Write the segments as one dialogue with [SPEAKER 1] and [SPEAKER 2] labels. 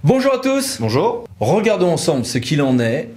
[SPEAKER 1] Bonjour à tous.
[SPEAKER 2] Bonjour.
[SPEAKER 1] Regardons ensemble ce qu'il en est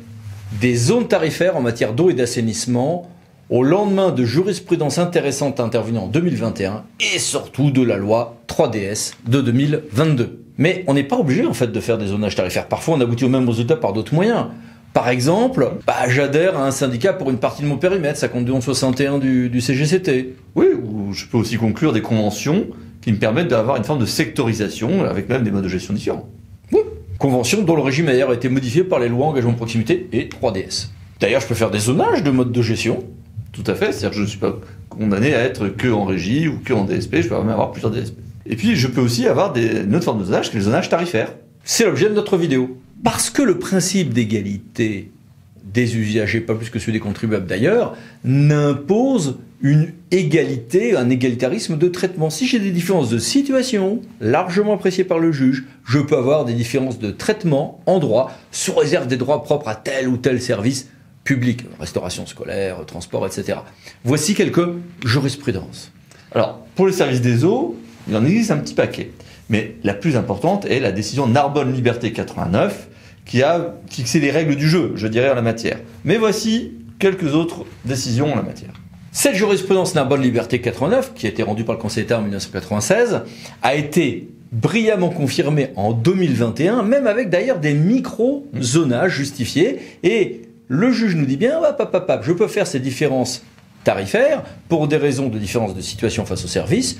[SPEAKER 1] des zones tarifaires en matière d'eau et d'assainissement au lendemain de jurisprudence intéressante intervenue en 2021 et surtout de la loi 3DS de 2022. Mais on n'est pas obligé en fait de faire des zonages tarifaires. Parfois on aboutit au même résultat par d'autres moyens. Par exemple, j'adhère à un syndicat pour une partie de mon périmètre, ça compte 61 du CGCT.
[SPEAKER 2] Oui, ou je peux aussi conclure des conventions qui me permettent d'avoir une forme de sectorisation avec même des modes de gestion différents.
[SPEAKER 1] Oui, convention dont le régime d'ailleurs a été modifié par les lois engagement de proximité et 3DS. D'ailleurs, je peux faire des zonages de modes de gestion.
[SPEAKER 2] Tout à fait, c'est-à-dire que je ne suis pas condamné à être que en régie ou que en DSP, je peux même avoir plusieurs DSP. Et puis, je peux aussi avoir une autre forme de zonage, qui est le zonage tarifaire.
[SPEAKER 1] C'est l'objet de notre vidéo. Parce que le principe d'égalité des usagers, pas plus que celui des contribuables d'ailleurs, n'impose une égalité, un égalitarisme de traitement. Si j'ai des différences de situation, largement appréciées par le juge, je peux avoir des différences de traitement en droit, sous réserve des droits propres à tel ou tel service public, restauration scolaire, transport, etc. Voici quelques jurisprudences.
[SPEAKER 2] Alors, pour les services des eaux, il en existe un petit paquet. Mais la plus importante est la décision Narbonne Liberté 89, qui a fixé les règles du jeu, je dirais, en la matière. Mais voici quelques autres décisions en la matière.
[SPEAKER 1] Cette jurisprudence Narbonne Liberté 89, qui a été rendue par le Conseil d'État en 1996, a été brillamment confirmée en 2021, même avec d'ailleurs des micro-zonages justifiés. Et le juge nous dit bien, je peux faire ces différences tarifaires pour des raisons de différence de situation face au service,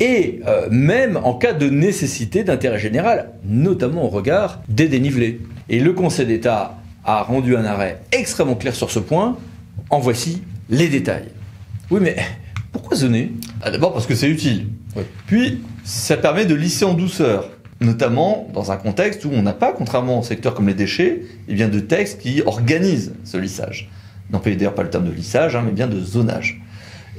[SPEAKER 1] et même en cas de nécessité d'intérêt général, notamment au regard des dénivelés. Et le Conseil d'État a rendu un arrêt extrêmement clair sur ce point. En voici les détails. Oui, mais pourquoi zoner ?
[SPEAKER 2] D'abord parce que c'est utile.
[SPEAKER 1] Oui.
[SPEAKER 2] Puis, ça permet de lisser en douceur, notamment dans un contexte où on n'a pas, contrairement au secteur comme les déchets, de textes qui organisent ce lissage. N'employez d'ailleurs pas le terme de lissage, mais bien de zonage.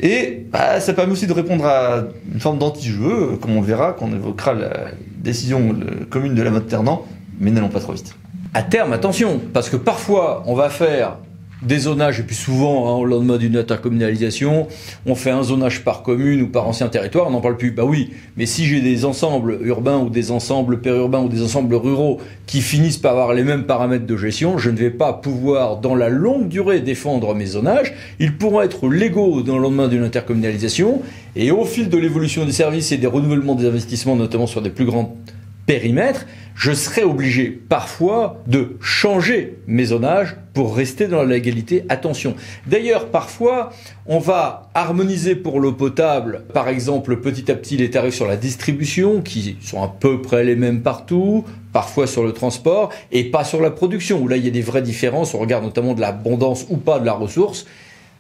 [SPEAKER 2] Et ça permet aussi de répondre à une forme d'anti-jeu, comme on le verra quand on évoquera la décision commune de la mode Ternant, mais n'allons pas trop vite.
[SPEAKER 1] À terme, attention, parce que parfois on va faire des zonages, et puis souvent, au lendemain d'une intercommunalisation, on fait un zonage par commune ou par ancien territoire, on n'en parle plus. Oui, mais si j'ai des ensembles urbains ou des ensembles périurbains ou des ensembles ruraux qui finissent par avoir les mêmes paramètres de gestion, je ne vais pas pouvoir, dans la longue durée, défendre mes zonages. Ils pourront être légaux dans le lendemain d'une intercommunalisation, et au fil de l'évolution des services et des renouvellements des investissements, notamment sur des plus grands périmètres, je serai obligé parfois de changer mes zonages pour rester dans la légalité. Attention. D'ailleurs, parfois, on va harmoniser pour l'eau potable, par exemple, petit à petit, les tarifs sur la distribution, qui sont à peu près les mêmes partout, parfois sur le transport, et pas sur la production, où là, il y a des vraies différences. On regarde notamment de l'abondance ou pas de la ressource.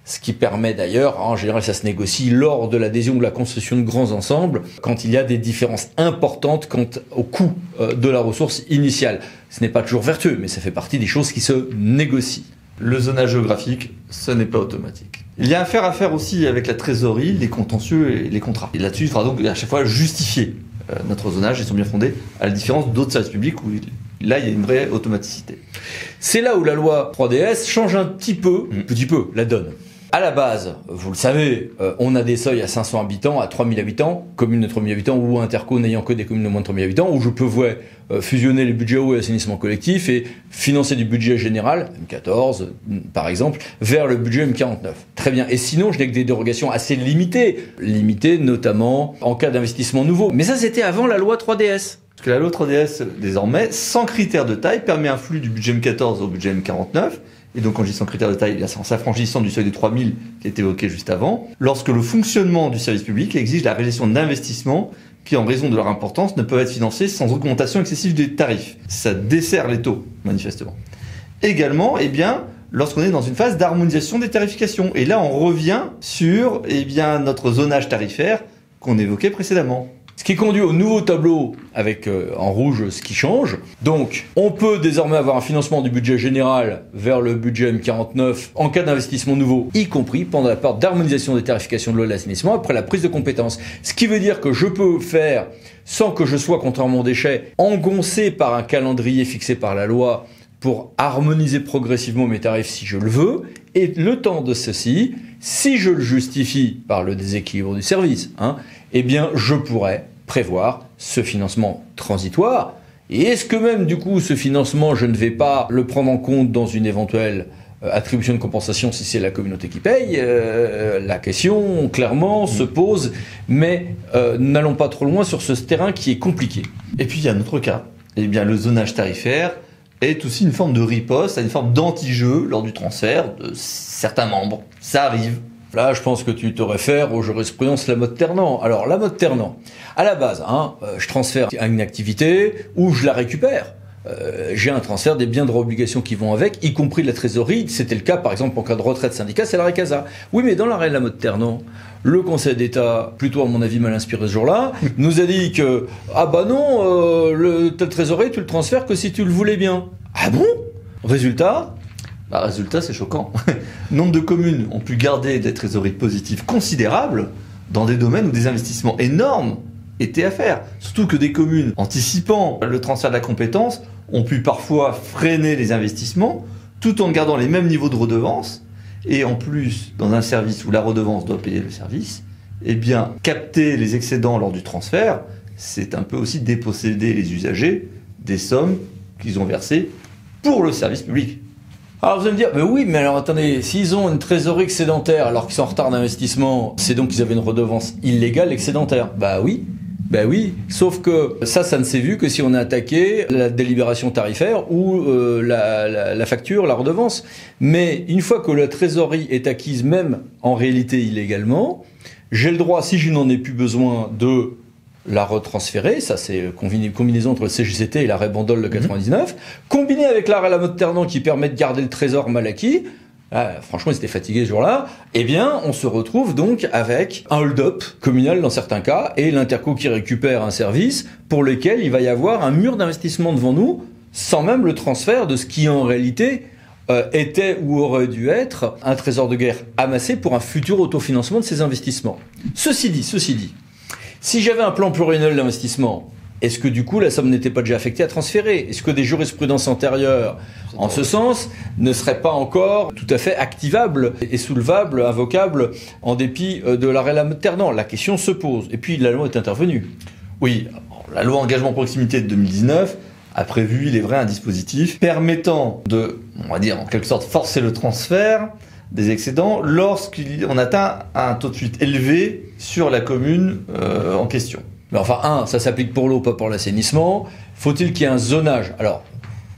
[SPEAKER 1] Ce qui permet d'ailleurs, en général ça se négocie lors de l'adhésion ou de la construction de grands ensembles, quand il y a des différences importantes quant au coût de la ressource initiale. Ce n'est pas toujours vertueux, mais ça fait partie des choses qui se négocient.
[SPEAKER 2] Le zonage géographique, ce n'est pas automatique. Il y a affaire à faire aussi avec la trésorerie, les contentieux et les contrats. Et là-dessus, il faudra donc à chaque fois justifier notre zonage, ils sont bien fondés, à la différence d'autres services publics où là, il y a une vraie automaticité.
[SPEAKER 1] C'est là où la loi 3DS change un petit peu la donne. À la base, vous le savez, on a des seuils à 500 habitants, à 3000 habitants, communes de 3000 habitants ou interco n'ayant que des communes de moins de 3000 habitants, où je peux fusionner les budgets eau et assainissement collectif et financer du budget général, M14 par exemple, vers le budget M49. Très bien. Et sinon, je n'ai que des dérogations assez limitées notamment en cas d'investissement nouveau. Mais ça, c'était avant la loi 3DS.
[SPEAKER 2] Parce que la loi 3DS, désormais, sans critère de taille, permet un flux du budget M14 au budget M49. Et donc, quand je dis sans critère de taille, en s'affranchissant du seuil des 3000 qui est évoqué juste avant, lorsque le fonctionnement du service public exige la réalisation d'investissements qui, en raison de leur importance, ne peuvent être financés sans augmentation excessive des tarifs. Ça dessert les taux, manifestement. Également, lorsqu'on est dans une phase d'harmonisation des tarifications. Et là, on revient sur notre zonage tarifaire qu'on évoquait précédemment.
[SPEAKER 1] Ce qui conduit au nouveau tableau avec en rouge ce qui change. Donc, on peut désormais avoir un financement du budget général vers le budget M49 en cas d'investissement nouveau, y compris pendant la part d'harmonisation des tarifications de l'eau et de l'assainissement après la prise de compétence. Ce qui veut dire que je peux faire, sans que je sois, contrairement aux déchets, engoncé par un calendrier fixé par la loi pour harmoniser progressivement mes tarifs si je le veux, et le temps de ceci, si je le justifie par le déséquilibre du service, je pourrais prévoir ce financement transitoire Et est-ce que même, du coup, ce financement, je ne vais pas le prendre en compte dans une éventuelle attribution de compensation si c'est la communauté qui paye? La question, clairement, se pose, mais n'allons pas trop loin sur ce terrain qui est compliqué.
[SPEAKER 2] Et puis, il y a un autre cas. Eh bien, le zonage tarifaire est aussi une forme de riposte, une forme d'anti-jeu lors du transfert de certains membres. Ça arrive.
[SPEAKER 1] Là, je pense que tu te réfères aux jurisprudences Lamotte-Ternant. Alors, Lamotte-Ternant, à la base, je transfère une activité ou je la récupère. J'ai un transfert des biens, droits, obligations qui vont avec, y compris de la trésorerie. C'était le cas, par exemple, en cas de retrait de syndicat, c'est l'arrêt CASA. Oui, mais dans l'arrêt Lamotte-Ternant, le Conseil d'État, plutôt à mon avis mal inspiré ce jour-là, nous a dit que telle trésorerie, tu le transfères que si tu le voulais bien. Ah bon? Résultat,
[SPEAKER 2] c'est choquant. Nombre de communes ont pu garder des trésoreries positives considérables dans des domaines où des investissements énormes étaient à faire. Surtout que des communes, anticipant le transfert de la compétence, ont pu parfois freiner les investissements tout en gardant les mêmes niveaux de redevance. Et en plus, dans un service où la redevance doit payer le service, eh bien, capter les excédents lors du transfert, c'est un peu aussi déposséder les usagers des sommes qu'ils ont versées pour le service public.
[SPEAKER 1] Alors vous allez me dire, mais oui, mais alors attendez, s'ils ont une trésorerie excédentaire alors qu'ils sont en retard d'investissement, c'est donc qu'ils avaient une redevance illégale excédentaire. Bah oui, sauf que ça ne s'est vu que si on a attaqué la délibération tarifaire ou la facture, la redevance. Mais une fois que la trésorerie est acquise, même en réalité illégalement, j'ai le droit, si je n'en ai plus besoin, de la retransférer. Ça, c'est combinaison entre le CGCT et l'arrêt Bandol de 99, combiné avec l'arrêt Lamotte-Ternant qui permet de garder le trésor mal acquis. Franchement, ils étaient fatigués ce jour-là. Eh bien, on se retrouve donc avec un hold-up communal dans certains cas et l'interco qui récupère un service pour lequel il va y avoir un mur d'investissement devant nous, sans même le transfert de ce qui en réalité était ou aurait dû être un trésor de guerre amassé pour un futur autofinancement de ces investissements. Ceci dit, si j'avais un plan pluriannuel d'investissement, est-ce que du coup la somme n'était pas déjà affectée à transférer? Est-ce que des jurisprudences antérieures en ce sens ne seraient pas encore tout à fait activables et soulevables, invocables en dépit de l'arrêt Lamotte-Ternant? La question se pose. Et puis la loi est intervenue.
[SPEAKER 2] Oui, la loi engagement proximité de 2019 a prévu, il est vrai, un dispositif permettant de, on va dire en quelque sorte, forcer le transfert des excédents lorsqu'on atteint un taux de fuite élevé sur la commune en question.
[SPEAKER 1] Mais enfin, ça s'applique pour l'eau, pas pour l'assainissement. Faut-il qu'il y ait un zonage? Alors,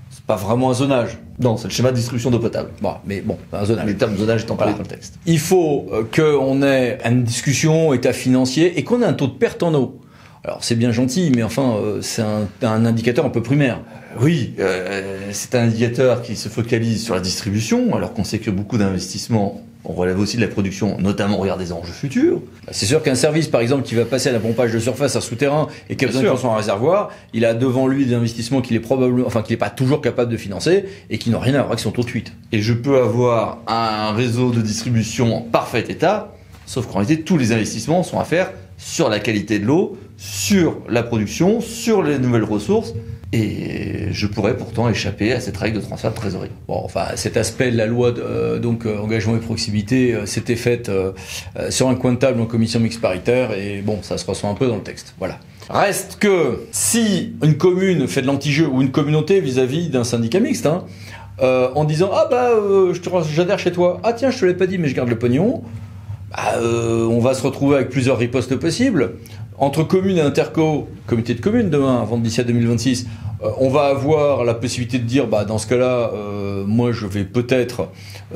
[SPEAKER 1] c'est pas vraiment un zonage.
[SPEAKER 2] Non, c'est le schéma de distribution d'eau potable.
[SPEAKER 1] Un zonage.
[SPEAKER 2] Les termes zonage étant parlé dans le texte.
[SPEAKER 1] Il faut qu'on ait une discussion état financier et qu'on ait un taux de perte en eau. Alors, c'est bien gentil, mais enfin, c'est un indicateur un peu primaire.
[SPEAKER 2] Oui, c'est un indicateur qui se focalise sur la distribution, alors qu'on sait que beaucoup d'investissements relèvent aussi de la production, notamment au regard des enjeux futurs.
[SPEAKER 1] C'est sûr qu'un service, par exemple, qui va passer à la pompage de surface à souterrain et qui a besoin de construire un réservoir, il a devant lui des investissements qu'il est pas toujours capable de financer et qui n'ont rien à voir avec son taux de fuite.
[SPEAKER 2] Et je peux avoir un réseau de distribution en parfait état, sauf qu'en réalité, tous les investissements sont à faire sur la qualité de l'eau, sur la production, sur les nouvelles ressources. Et je pourrais pourtant échapper à cette règle de transfert de trésorerie.
[SPEAKER 1] Bon, enfin, cet aspect de la loi engagement et proximité s'était fait sur un coin de table en commission mixte paritaire et bon, ça se ressent un peu dans le texte. Voilà. Reste que si une commune fait de l'anti-jeu ou une communauté vis-à-vis d'un syndicat mixte, en disant j'adhère chez toi, ah tiens je te l'ai pas dit mais je garde le pognon, on va se retrouver avec plusieurs ripostes possibles. Entre communes et interco, comité de communes demain, avant d'ici à 2026, on va avoir la possibilité de dire, dans ce cas-là, moi je vais peut-être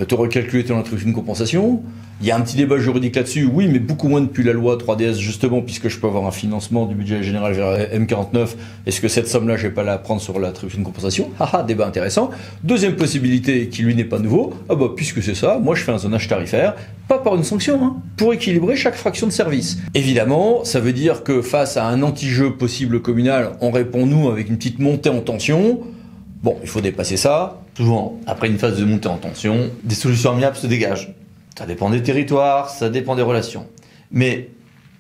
[SPEAKER 1] te recalculer ton attribution de compensation. Il y a un petit débat juridique là-dessus, oui, mais beaucoup moins depuis la loi 3DS, justement, puisque je peux avoir un financement du budget général vers M49. Est-ce que cette somme-là, je vais pas la prendre sur l'attribution de compensation? Débat intéressant. Deuxième possibilité, qui lui n'est pas nouveau, puisque c'est ça, moi je fais un zonage tarifaire, pas par une sanction, pour équilibrer chaque fraction de service. Évidemment, ça veut dire que face à un anti-jeu possible communal, on répond, nous, avec une petite montée en tension. Bon, il faut dépasser ça.
[SPEAKER 2] Souvent, après une phase de montée en tension, des solutions amiables se dégagent. Ça dépend des territoires, ça dépend des relations. Mais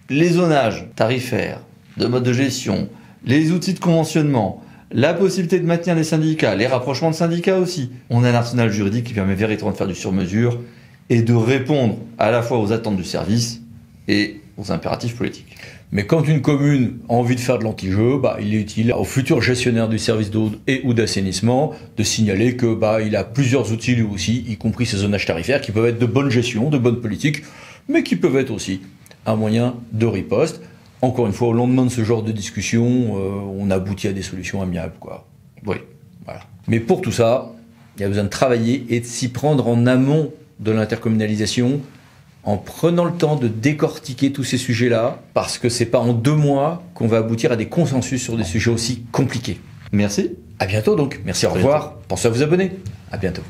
[SPEAKER 2] les zonages tarifaires, de mode de gestion, les outils de conventionnement, la possibilité de maintenir les syndicats, les rapprochements de syndicats aussi, on a un arsenal juridique qui permet véritablement de faire du sur-mesure et de répondre à la fois aux attentes du service et aux impératifs politiques.
[SPEAKER 1] Mais quand une commune a envie de faire de l'anti-jeu, il est utile au futur gestionnaire du service d'eau et ou d'assainissement de signaler que il a plusieurs outils lui aussi, y compris ces zonages tarifaires qui peuvent être de bonne gestion, de bonne politique, mais qui peuvent être aussi un moyen de riposte. Encore une fois, au lendemain de ce genre de discussion, on aboutit à des solutions amiables, quoi. Oui, voilà. Mais pour tout ça, il y a besoin de travailler et de s'y prendre en amont de l'intercommunalisation, en prenant le temps de décortiquer tous ces sujets-là, parce que c'est pas en 2 mois qu'on va aboutir à des consensus sur des sujets aussi compliqués.
[SPEAKER 2] Merci.
[SPEAKER 1] À bientôt donc. Merci, au revoir. Pensez à vous abonner. À bientôt.